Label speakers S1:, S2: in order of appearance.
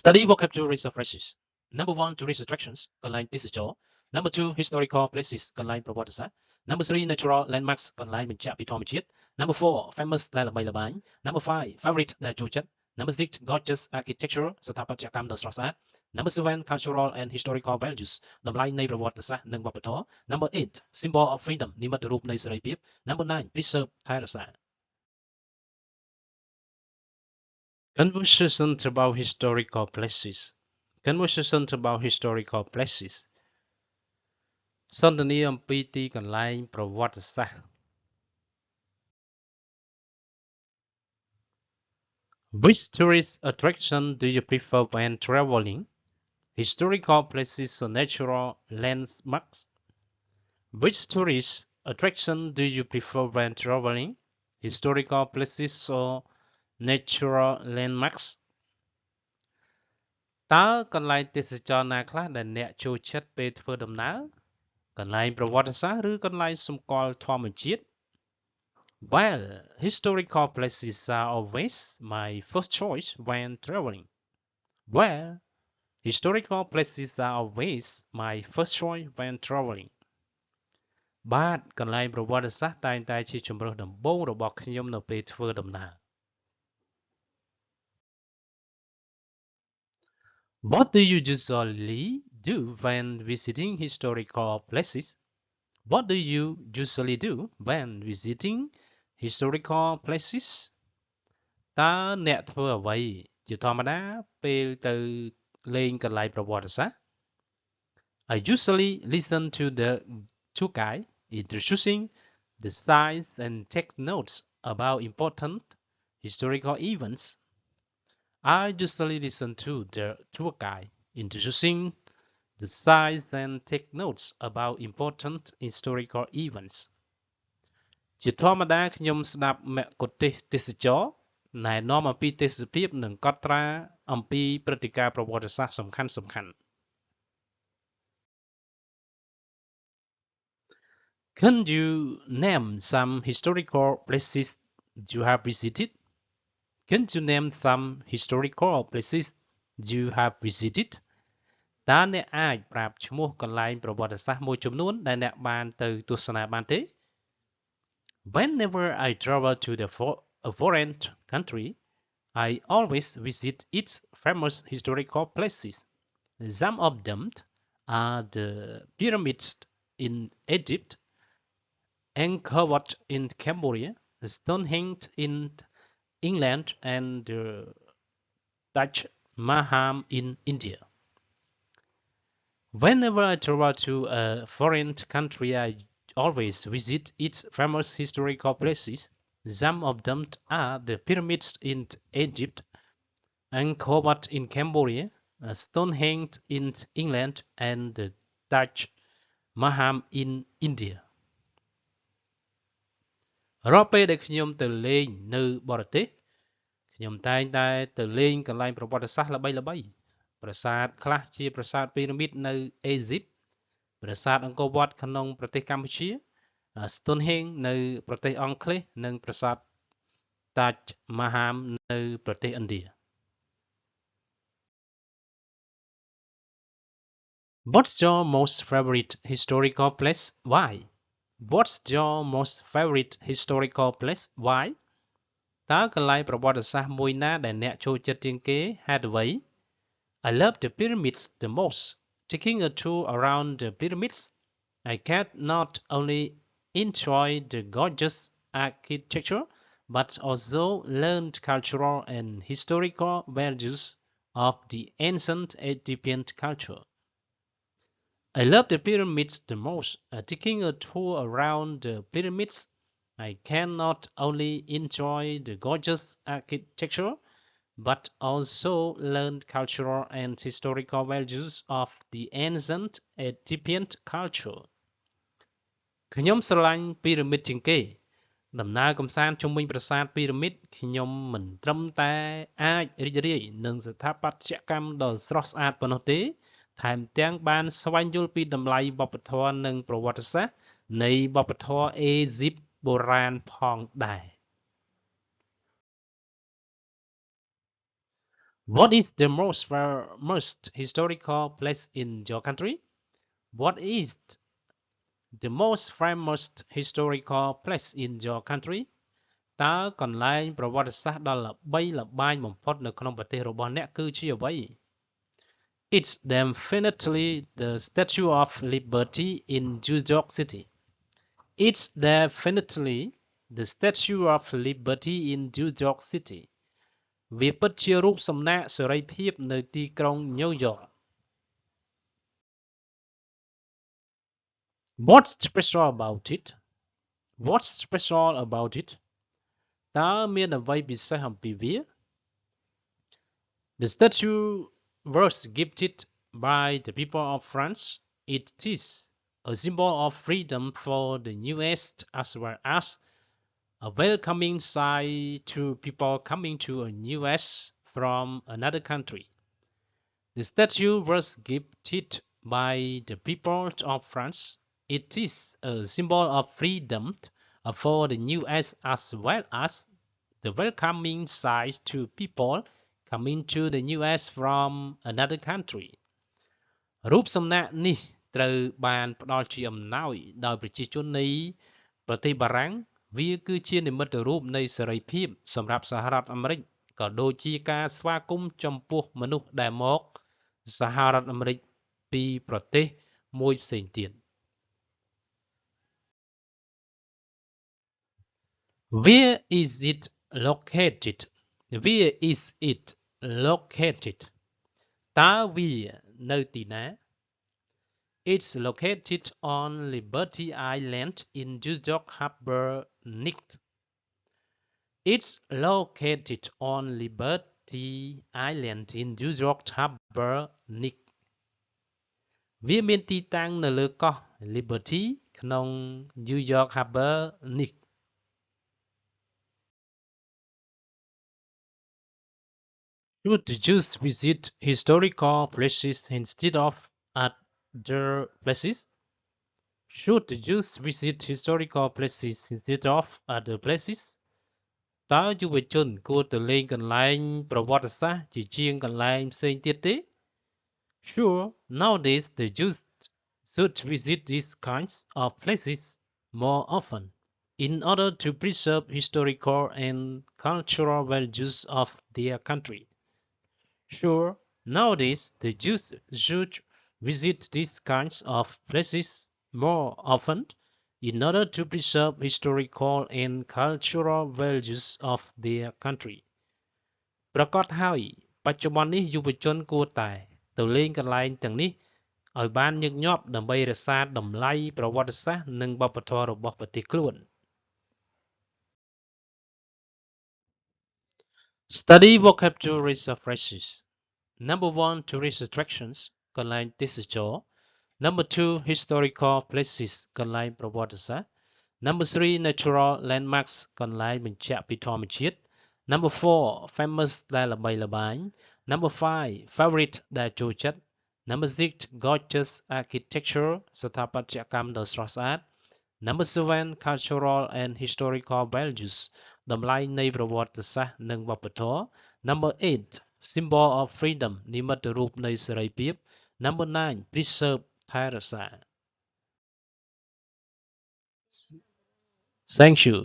S1: Study vocabulary of phrases. Number one, tourist attractions, còn lại digital. Number two, historical places, còn lạiประวัติศาสตร์. Number three, natural landmarks, còn lại mình chạm bị thò mình chết. Number four, famous là bay là bánh. Number five, favorite là chủ chất. Number six, gorgeous architecture, สถาปัตยกรรมដ៏ស្រស់ស្អាត. Number seven, cultural and historical values, តម្លៃនៃប្រវត្តិសាស្ត្រនិងវប្បធម៌. Number eight, symbol of freedom, និមិត្តរូបនៃសេរីភាព. Number nine, preserve ថែរក្សា. Conversations about historical places. Conversations about historical places. សន្ទនាអំពីទីកន្លែងប្រវត្តិសាស្ត្រ. Which tourist attraction do you prefer when traveling? Historical places or natural landmarks? Which tourist attraction do you prefer when traveling? Historical places or natural landmarks? តើកន្លែងទេសចរណ៍ណាខ្លះដែលអ្នកចូលចិត្តពេលធ្វើដំណើរ? កន្លែងប្រវត្តិសាស្ត្រឬកន្លែងសម្គាល់ធម្មជាតិ? Well, historical places are always my first choice when traveling. Well, historical places are always my first choice when traveling. បាទកន្លែងប្រវត្តិសាស្ត្រតែងតែជាជម្រើសដំបូងរបស់ខ្ញុំនៅពេលធ្វើដំណើរ. What do you usually do when visiting historical places? What do you usually do when visiting historical places? តើអ្នកធ្វើអ្វីជាធម្មតាពេលទៅលេងកន្លែងប្រវត្តិសាស្ត្រ? I usually listen to the tour guide introducing the sites and take notes about important historical events. I usually listen to the tour guide introducing the sites and take notes about important historical events. ជាធម្មតាខ្ញុំស្ដាប់មគ្គុទ្ទេសក៍ទេសចរណ៍ណែនាំអំពីទេសភាពនិងកត់ត្រាអំពីព្រឹត្តិការណ៍ប្រវត្តិសាស្ត្រសំខាន់ៗ. Can you name some historical places you have visited? Can you name some historical places you have visited? តើអ្នកអាចប្រាប់ឈ្មោះកន្លែងប្រវត្តិសាស្ត្រមួយចំនួនដែលអ្នកបានទៅទស្សនាបានទេ? Whenever I travel to a foreign country, I always visit its famous historical places. Some of them are the pyramids in Egypt, Angkor Wat in Cambodia, Stonehenge in England, and the Taj Mahal in India. Whenever I travel to a foreign country, I always visit its famous historical places. Some of them are the pyramids in Egypt, Angkor Wat in Cambodia, Stonehenge in England, and the Taj Mahal in India. រាល់ពេលដែលខ្ញុំទៅលេងនៅបរទេសខ្ញុំតែងតែទៅលេងកន្លែងប្រវត្តិសាស្ត្រល្បីៗ ប្រាសាទខ្លះជាប្រាសាទពីរ៉ាមីតនៅអេស៊ីប ប្រាសាទអង្គរវត្តក្នុងប្រទេសកម្ពុជា Stonehenge នៅប្រទេសអង់គ្លេស និងប្រាសាទ Taj Mahal នៅប្រទេសឥណ្ឌា. What's your most favorite historical place? Why? What's your most favorite historical place? Why? តើកន្លែងប្រវត្តិសាស្ត្រមួយណាដែលអ្នកចូលចិត្តជាងគេ ហេតុអ្វី? I love the pyramids the most. Taking a tour around the pyramids, I can not only enjoy the gorgeous architecture, but also learn cultural and historical values of the ancient Egyptian culture. I love the pyramids the most. Taking a tour around the pyramids, I can not only enjoy the gorgeous architecture, but also learn cultural and historical values of the ancient Egyptian culture. ខ្ញុំស្រឡាញ់ពីរ៉ាមីតជាងគេ ដំណើរកម្សាន្តជុំវិញប្រាសាទពីរ៉ាមីតខ្ញុំមិនត្រឹមតែអាចរីករាយនឹងស្ថាបត្យកម្មដ៏ស្រស់ស្អាតប៉ុណ្ណោះទេ ថែមទាំងបានស្វែងយល់ពីតម្លៃវប្បធម៌និងប្រវត្តិសាស្ត្រនៃវប្បធម៌អេស៊ីបបុរាណផងដែរ. What is the most historical place in your country? What is the most famous historical place in your country? តើកន្លែងប្រវត្តិសាស្ត្រដ៏ល្បីល្បាញបំផុតនៅក្នុងប្រទេសរបស់អ្នកគឺជាអ្វី It's definitely the Statue of Liberty in New York City. It's definitely the Statue of Liberty in New York City. វាពិតជារូបសំណាកសេរីភាពនៅទីក្រុងញូវយ៉ក What's special about it? What's special about it? តើមានអ្វីពិសេសអំពីវា The statue was gifted by the people of France. It is a symbol of freedom for the US as well as a welcoming sign to people coming to the US from another country. The statue was gifted by the people of France. It is a symbol of freedom for the US as well as the welcoming sign to people coming to the US from another country. រូបសំណាកនេះត្រូវបានផ្ដល់ជាអំណោយដោយប្រជាជននៃប្រទេសបារាំងវាគឺជានិមិត្តរូបនៃសេរីភាពសម្រាប់សហរដ្ឋអាមេរិកក៏ដូចជាការស្វាគមន៍ចំពោះមនុស្សដែលមកសហរដ្ឋអាមេរិកពីប្រទេសមួយផ្សេងទៀត Where is it located? Where is it located? តើវានៅទីណា It's located on Liberty Island in New York Harbor, Nick. It's located on Liberty Island in New York Harbor, Nick. វាមានទីតាំងនៅលើកោះ Liberty ក្នុង New York Harbor, Nick. Should the Jews visit historical places instead of other places? Should the Jews visit historical places instead of other places? តើយុវជនគួរទៅលេងកន្លែងប្រវត្តិសាស្ត្រជាជាងកន្លែងផ្សេងទៀតទេ Sure, nowadays the Jews should visit these kinds of places more often in order to preserve historical and cultural values of their country. Sure, nowadays the Jews should visit these kinds of places more often in order to preserve historical and cultural values of their country. ប្រកាសហើយបច្ចុប្បន្ននេះយុវជនគួរតែទៅលេងកន្លែងទាំងនេះឲ្យបានញឹកញាប់ដើម្បីរក្សាតម្លៃប្រវត្តិសាស្ត្រនិងវប្បធម៌របស់ប្រទេសខ្លួន Study vocabulary phrases. Number 1 tourist attractions កន្លែងទេសចរ Number 2 historical places កន្លែងប្រវត្តិសាស្ត្រ Number 3 natural landmarks កន្លែងបញ្ជាក់ពីធម្មជាតិ Number 4 famous ដែលល្បីល្បាញ Number 5 favorite ដែលចូលចិត្ត Number 6 gorgeous architecture ស្ថាបត្យកម្មដ៏ស្រស់ស្អាត Number 7 cultural and historical values តម្លៃនៃប្រវត្តិសាស្ត្រនិងវប្បធម៌ Number 8 symbol of freedom និមិត្តរូបនៃសេរីភាព Number 9 preserve ថែរក្សា Thank you